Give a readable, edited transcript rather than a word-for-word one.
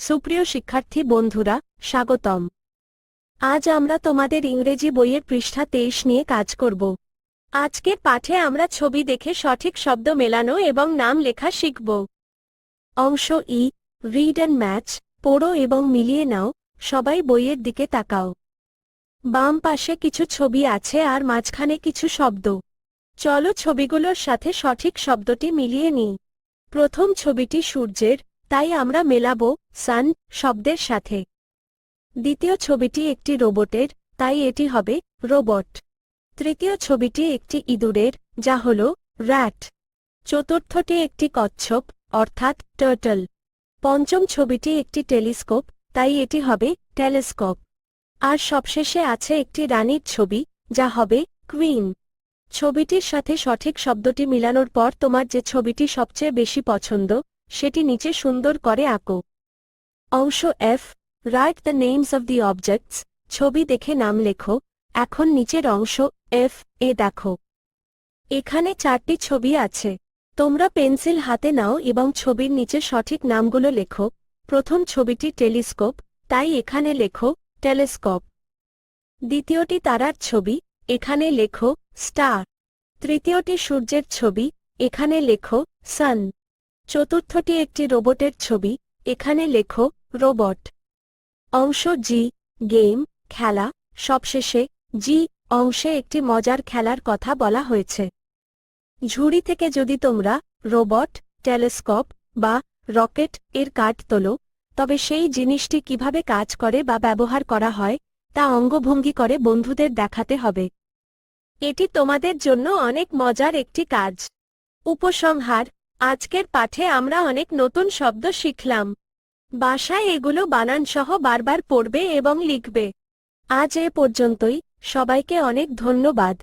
সুপ্রিয় শিক্ষার্থী বন্ধুরা, স্বাগতম। আজ আমরা তোমাদের ইংরেজি বইয়ের পৃষ্ঠা 23 নিয়ে কাজ করব। আজকের পাঠে আমরা ছবি দেখে সঠিক শব্দ মেলানো এবং নাম লেখা শিখব। অংশ ই, রিড অ্যান্ড ম্যাচ, পড়ো এবং মিলিয়ে নাও। সবাই বইয়ের দিকে তাকাও। বাম পাশে কিছু ছবি আছে আর মাঝখানে কিছু শব্দ। চলো ছবিগুলোর সাথে সঠিক শব্দটি মিলিয়ে নিই। প্রথম ছবিটি সূর্যের, তাই আমরা মেলাবো সান শব্দের সাথে। দ্বিতীয় ছবিটি একটি রোবটের, তাই এটি হবে রোবট। তৃতীয় ছবিটি একটি ইঁদুরের, যা হল র্যাট। চতুর্থটি একটি কচ্ছপ, অর্থাৎ টার্টল। পঞ্চম ছবিটি একটি টেলিস্কোপ, তাই এটি হবে টেলিস্কোপ। আর সবশেষে আছে একটি রানীর ছবি, যা হবে কুইন। ছবিটির সাথে সঠিক শব্দটি মিলানোর পর তোমার যে ছবিটি সবচেয়ে বেশি পছন্দ সেটি নিচে সুন্দর করে আঁকো। অংশ F, write the names of the objects, ছবি দেখে নাম লেখো। এখন নিচের অংশ এফ এ দেখো। এখানে 4টি ছবি আছে। তোমরা পেন্সিল হাতে নাও এবং ছবির নিচে সঠিক নামগুলো লেখো। প্রথম ছবিটি টেলিস্কোপ, তাই এখানে লেখো টেলিস্কোপ। দ্বিতীয়টি তারার ছবি, এখানে লেখো স্টার। তৃতীয়টি সূর্যের ছবি, এখানে লেখো সান। চতুর্থটি একটি রোবটের ছবি, এখানে লেখো রোবট। অংশ জি, গেম খেলা, সবশেষে জি অংশে একটি মজার খেলার কথা বলা হয়েছে। ঝুড়ি থেকে যদি তোমরা রোবট, টেলিস্কোপ বা রকেট এর কার্ড তোলো, তবে সেই জিনিসটি কিভাবে কাজ করে বা ব্যবহার করা হয় তা অঙ্গভঙ্গি করে বন্ধুদের দেখাতে হবে। এটি তোমাদের জন্য অনেক মজার একটি কাজ। উপসংহার, আজকের পাঠে আমরা অনেক নতুন শব্দ শিখলাম। বাসায় এগুলো বানানসহ বারবার পড়বে এবং লিখবে। আজ এ পর্যন্তই, সবাইকে অনেক ধন্যবাদ।